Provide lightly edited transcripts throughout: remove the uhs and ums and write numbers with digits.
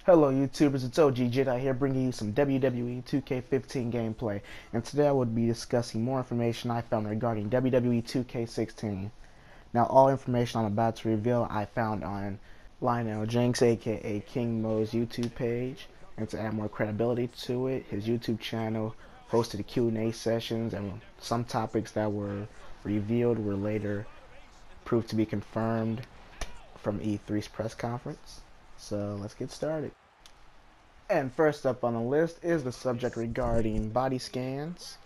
Hello YouTubers, it's OG Jedi here bringing you some WWE 2K15 gameplay, and today I would be discussing more information I found regarding WWE 2K16. Now all information I'm about to reveal I found on Lionel Jenks aka King Mo's YouTube page, and to add more credibility to it, his YouTube channel hosted Q&A sessions, and some topics that were revealed were later proved to be confirmed from E3's press conference. So let's get started. And first up on the list is the subject regarding body scans.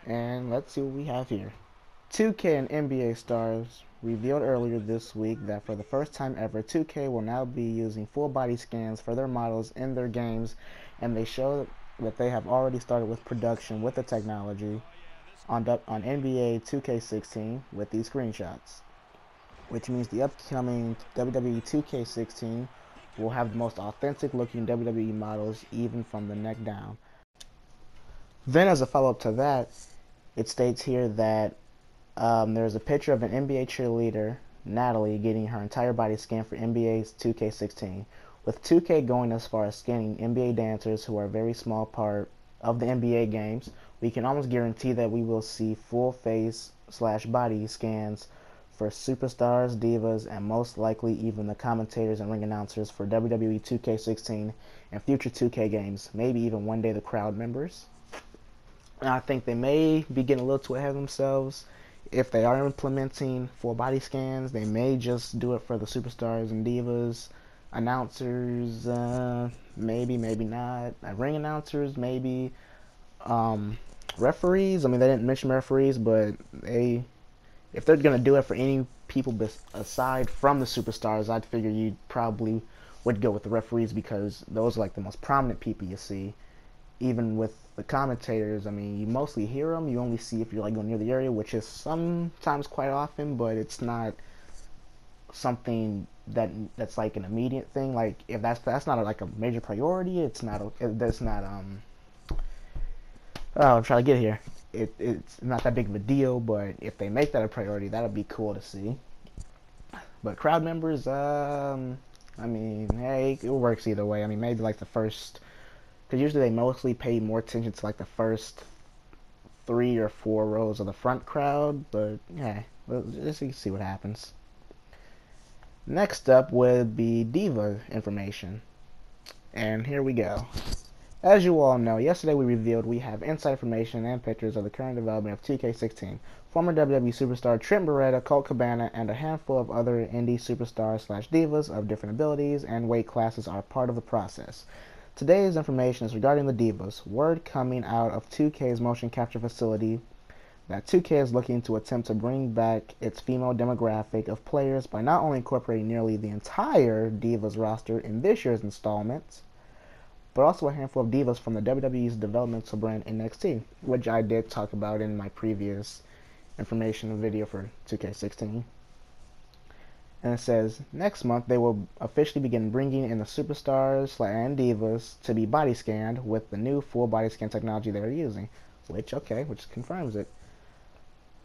And let's see what we have here. 2K and NBA stars revealed earlier this week that for the first time ever, 2K will now be using full body scans for their models in their games, and they show that they have already started with production with the technology on NBA 2K16 with these screenshots, which means the upcoming WWE 2K16 will have the most authentic looking WWE models even from the neck down. Then as a follow-up to that, it states here that there's a picture of an NBA cheerleader, Natalie, getting her entire body scanned for NBA's 2K16, with 2K going as far as scanning NBA dancers who are a very small part of the NBA games. We can almost guarantee that we will see full face/body scans for superstars, divas, and most likely even the commentators and ring announcers for WWE 2K16 and future 2K games, maybe even one day the crowd members. And I think they may be getting a little too ahead of themselves. If they are implementing full body scans, they may just do it for the superstars and divas, announcers, maybe not, ring announcers, maybe, referees. I mean, they didn't mention referees, but if they're going to do it for any people aside from the superstars, I'd figure you probably would go with the referees, because those are like the most prominent people you see. Even with the commentators, I mean, you mostly hear them. You only see if you're like going near the area, which is sometimes quite often, but it's not something that's like an immediate thing. Like if that's not like a major priority, it's not. That's not Oh, I'm trying to get here. It's not that big of a deal, but if they make that a priority, that'll be cool to see. But crowd members, I mean, hey, it works either way. I mean, maybe like the first, because usually they mostly pay more attention to like the first 3 or 4 rows of the front crowd, but yeah, let's see what happens. Next up would be Diva information, and here we go. As you all know, yesterday we revealed we have inside information and pictures of the current development of 2K16. Former WWE superstar Trent Beretta, Colt Cabana, and a handful of other indie superstars/divas of different abilities and weight classes are part of the process. Today's information is regarding the divas. Word coming out of 2K's motion capture facility that 2K is looking to attempt to bring back its female demographic of players by not only incorporating nearly the entire divas roster in this year's installments, but also a handful of divas from the WWE's developmental brand NXT, which I did talk about in my previous information video for 2K16. And it says, next month they will officially begin bringing in the superstars and divas to be body scanned with the new full body scan technology they're using, which confirms it,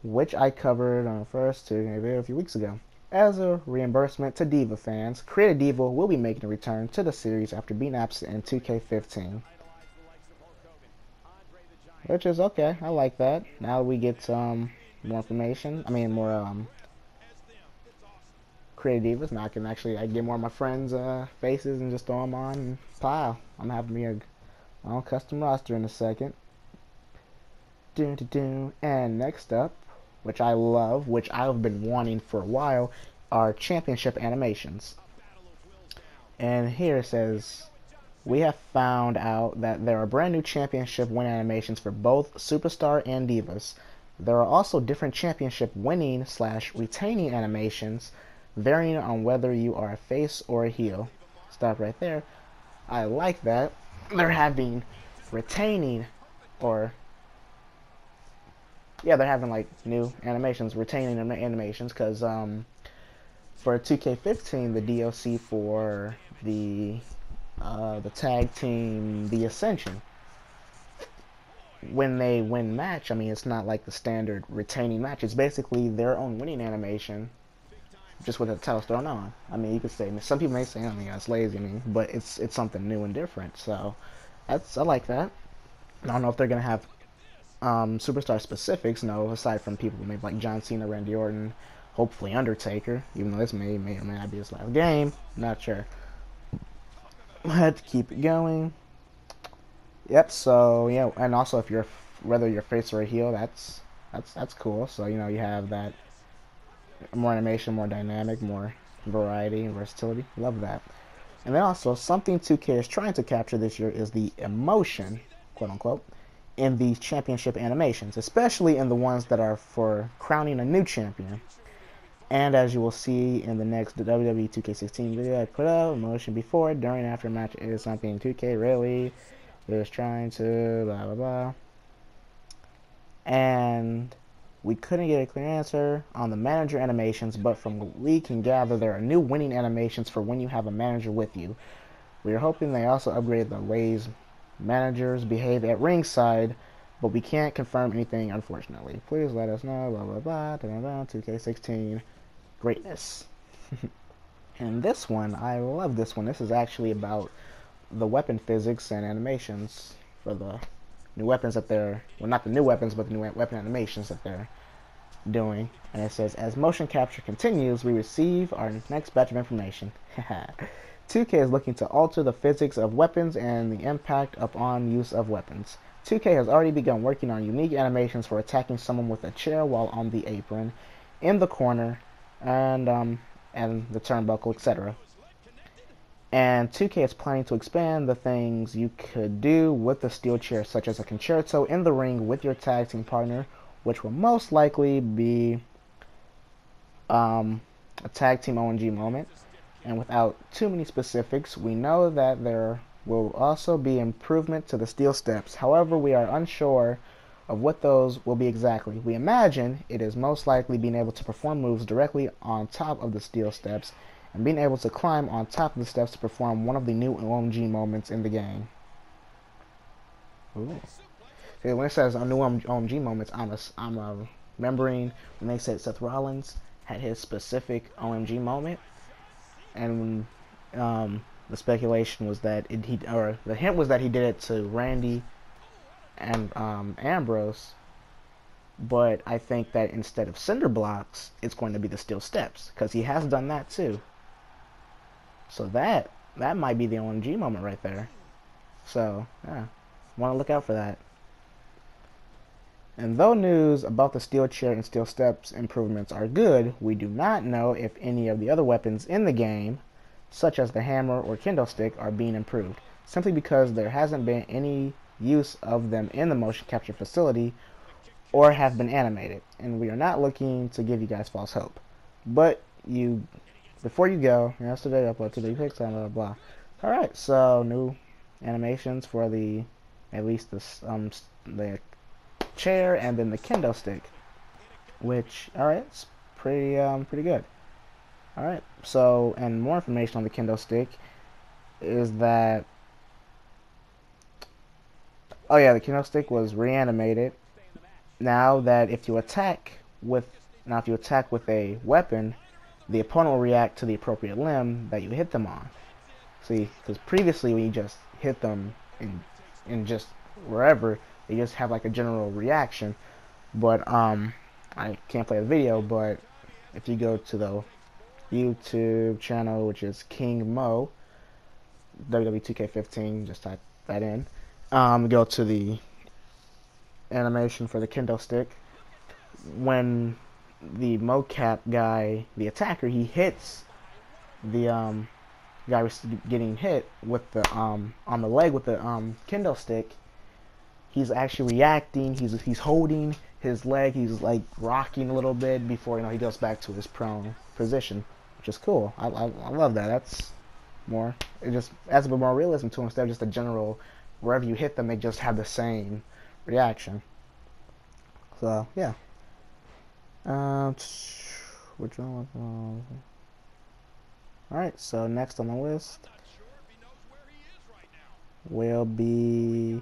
which I covered on the first video a few weeks ago. As a reimbursement to Diva fans, Creative Diva will be making a return to the series after being absent in 2K15. Which is okay, I like that. Now we get some more information, more Creative Divas. Now I get more of my friends' faces and just throw them on and pile. I'm having me my own custom roster in a second. And next up, which I love, which I've been wanting for a while, are championship animations. And here it says, we have found out that there are brand new championship win animations for both Superstar and Divas. There are also different championship winning/retaining animations, varying on whether you are a face or a heel. Stop right there. I like that. They're having retaining, or yeah, they're having like new animations, retaining animations, because for 2K15, the DLC for the tag team, the Ascension, when they win match, I mean, it's not like the standard retaining match. It's basically their own winning animation just with the title thrown on. I mean, you could say, some people may say, I mean, it's lazy, I mean, but it's something new and different. So I like that. I don't know if they're gonna have superstar specifics, no, aside from people maybe like John Cena, Randy Orton, hopefully Undertaker, even though this may or may not be his last game. Not sure. Let's keep it going. Yep. So yeah, and also if you're whether you're face or a heel, that's cool. So you know you have that more animation, more dynamic, more variety and versatility. Love that. And then also something 2K is trying to capture this year is the emotion, quote unquote, in these championship animations, especially in the ones that are for crowning a new champion. And as you will see in the next WWE2K16 video I put up, emotion before, during, after match is something 2K really is trying to blah blah blah. And we couldn't get a clear answer on the manager animations, but from what we can gather, there are new winning animations for when you have a manager with you. We are hoping they also upgrade the ways managers behave at ringside, but we can't confirm anything, unfortunately. Please let us know, blah blah blah, 2K16 greatness. And this one, I love this one. This is actually about the weapon physics and animations for the new weapons that they're, well, not the new weapons, but the new weapon animations that they're doing. And it says, as motion capture continues, we receive our next batch of information. 2K is looking to alter the physics of weapons and the impact upon use of weapons. 2K has already begun working on unique animations for attacking someone with a chair while on the apron, in the corner, and the turnbuckle, etc. And 2K is planning to expand the things you could do with the steel chair, such as a concerto in the ring with your tag team partner, which will most likely be a tag team ONG moment. And without too many specifics, we know that there will also be improvement to the steel steps. However, we are unsure of what those will be exactly. We imagine it is most likely being able to perform moves directly on top of the steel steps and being able to climb on top of the steps to perform one of the new OMG moments in the game. Ooh. Okay, when it says new OMG moments, I'm remembering when they said Seth Rollins had his specific OMG moment, and the speculation was that the hint was that he did it to Randy and Ambrose, but I think that instead of cinder blocks, it's going to be the steel steps, because he has done that too. So that might be the OMG moment right there. So yeah, want to look out for that. And though news about the steel chair and steel steps improvements are good, we do not know if any of the other weapons in the game, such as the hammer or kendo stick, are being improved, simply because there hasn't been any use of them in the motion capture facility or have been animated, and we are not looking to give you guys false hope. But before you go, yesterday upload to the pics, blah blah blah. Alright, so new animations for at least the chair and then the kendo stick, which it's pretty good. Alright, so, and more information on the kendo stick is that, oh yeah, the kendo stick was reanimated. Now that if you attack with a weapon, the opponent will react to the appropriate limb that you hit them on. See, because previously when you just hit them in just wherever, they just have like a general reaction. But I can't play the video, but if you go to the YouTube channel, which is King Mo, WWE2K16, just type that in. Go to the animation for the kendo stick. When the mocap guy, the attacker, he hits the guy was getting hit with the on the leg with the kendo stick, he's actually reacting. He's holding his leg. He's like rocking a little bit before he goes back to his prone position, which is cool. I love that. That's more. It just adds a bit more realism to it instead of just a general wherever you hit them, they just have the same reaction. So yeah. Which one was? Alright, so next on the list will be,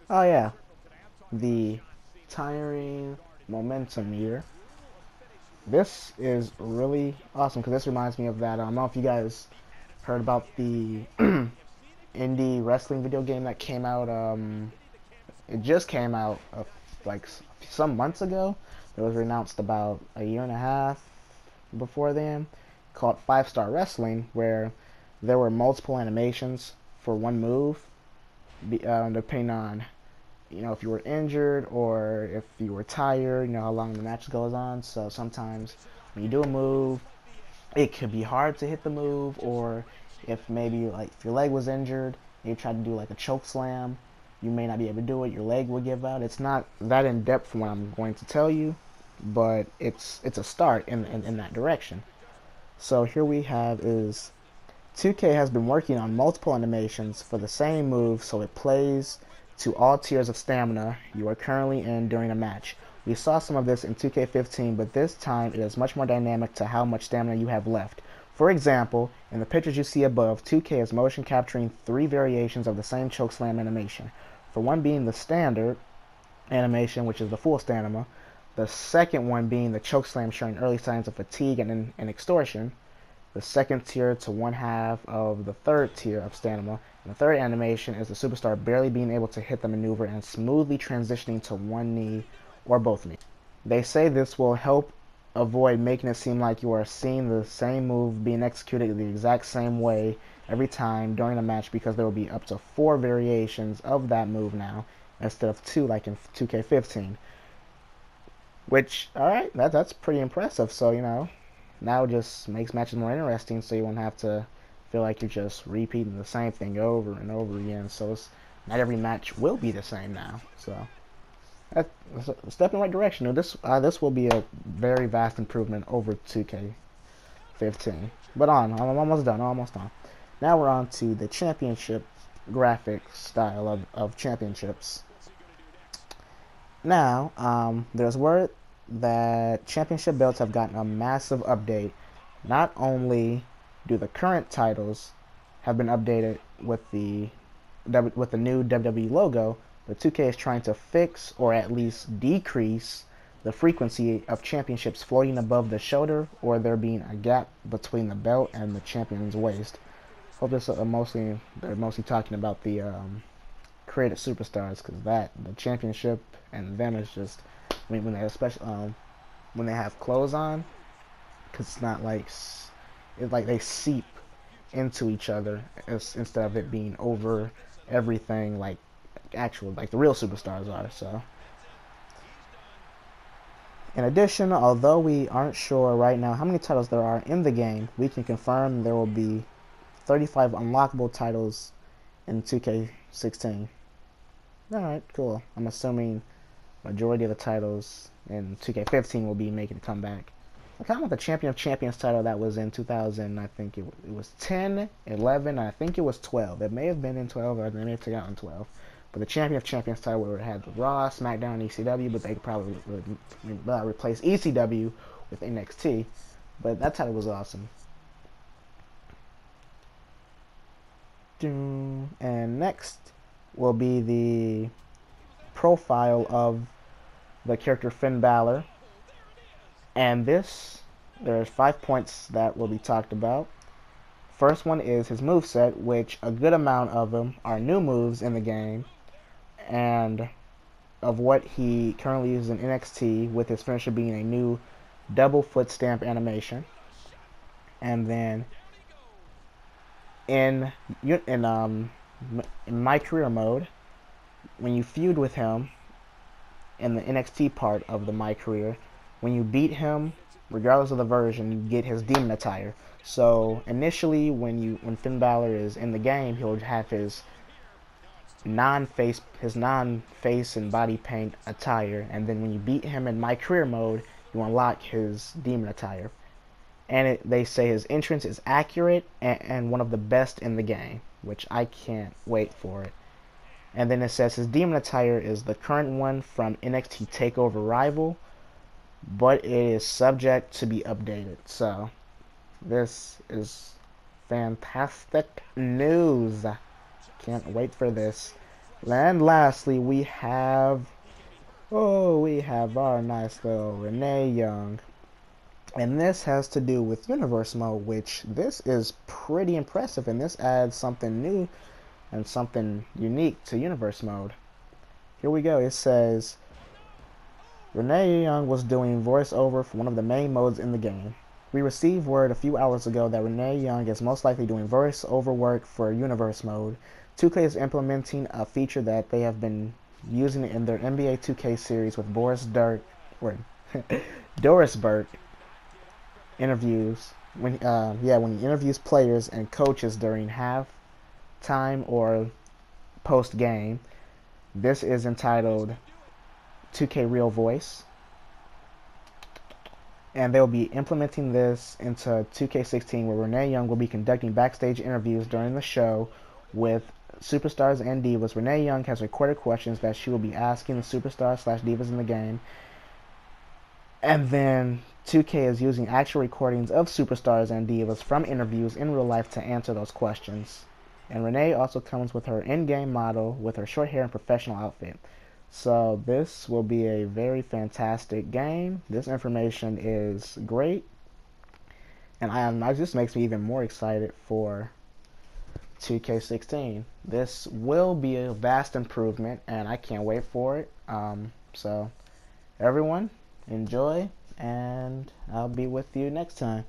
oh yeah, the tiring momentum meter. this is really awesome because this reminds me of that. I don't know if you guys heard about the indie wrestling video game that came out. It just came out like some months ago. It was announced about a year and a half before then, called 5-Star Wrestling, where there were multiple animations for one move, depending on if you were injured or if you were tired, how long the match goes on. So sometimes when you do a move, it could be hard to hit the move, or if maybe like if your leg was injured and you tried to do like a choke slam, you may not be able to do it. Your leg will give out. It's not that in depth from what I'm going to tell you, but it's a start in that direction. So here we have is 2K has been working on multiple animations for the same move so it plays to all tiers of stamina you are currently in during a match. We saw some of this in 2K15, but this time it is much more dynamic to how much stamina you have left. For example, in the pictures you see above, 2K is motion capturing 3 variations of the same chokeslam animation. For one being the standard animation, which is the full stamina, the second one being the chokeslam showing early signs of fatigue and extortion, the second tier to one half of the third tier of stamina, and the third animation is the superstar barely being able to hit the maneuver and smoothly transitioning to one knee or both knees. They say this will help avoid making it seem like you are seeing the same move being executed the exact same way every time during a match, because there will be up to 4 variations of that move now instead of 2 like in 2K15. Which, alright, that's pretty impressive. So, now it just makes matches more interesting, so you won't have to feel like you're just repeating the same thing over and over again. So not every match will be the same now. So that's a step in the right direction. This will be a very vast improvement over 2K15. But I'm almost done. Now we're on to the championship graphic style of championships. Now, there's word that championship belts have gotten a massive update. Not only do the current titles have been updated with the new WWE logo, but 2K is trying to fix or at least decrease the frequency of championships floating above the shoulder or there being a gap between the belt and the champion's waist. Hope this they're mostly talking about the created superstars, because the championship and them is just, when they especially when they have clothes on, because it's not like it's like they seep into each other instead of it being over everything like the real superstars are. So in addition, although we aren't sure right now how many titles there are in the game, we can confirm there will be 35 unlockable titles in 2K16. Alright, cool. I'm assuming majority of the titles in 2K15 will be making a comeback. I kind of want the Champion of Champions title that was in 2000. I think it was 10, 11, and I think it was 12. It may have been in 12, or they may have taken out in 12. But the Champion of Champions title, where it had the Raw, SmackDown, and ECW, but they could probably replace ECW with NXT. But that title was awesome. And next will be the profile of the character Finn Balor. And there's 5 points that will be talked about. First one is his moveset, which a good amount of them are new moves in the game, and of what he currently uses in NXT, with his finisher being a new double foot stamp animation. And then in my career mode, when you feud with him in the NXT part of the my career, when you beat him, regardless of the version, you get his demon attire. So initially, when Finn Balor is in the game, he'll have his non-face and body paint attire, and then when you beat him in my career mode, you unlock his demon attire. And they say his entrance is accurate and one of the best in the game, which I can't wait for it. And then it says his demon attire is the current one from NXT TakeOver Rival, but it is subject to be updated. So this is fantastic news. Can't wait for this. And lastly, we have our nice little Renee Young. And this has to do with universe mode, which this is pretty impressive, and this adds something new and something unique to universe mode. Here we go. It says Renee Young was doing voiceover for one of the main modes in the game. We received word a few hours ago that Renee Young is most likely doing voiceover work for Universe Mode. 2K is implementing a feature that they have been using in their NBA 2K series with Doris Burke interviews when he interviews players and coaches during halftime or post game. This is entitled 2K Real Voice, and they'll be implementing this into 2K16, where Renee Young will be conducting backstage interviews during the show with superstars and divas. Renee Young has recorded questions that she will be asking the superstars/divas in the game, and then 2K is using actual recordings of superstars and divas from interviews in real life to answer those questions. And Renee also comes with her in-game model with her short hair and professional outfit. So this will be a very fantastic game. This information is great, and it just makes me even more excited for 2K16. This will be a vast improvement, and I can't wait for it. So everyone, enjoy, and I'll be with you next time.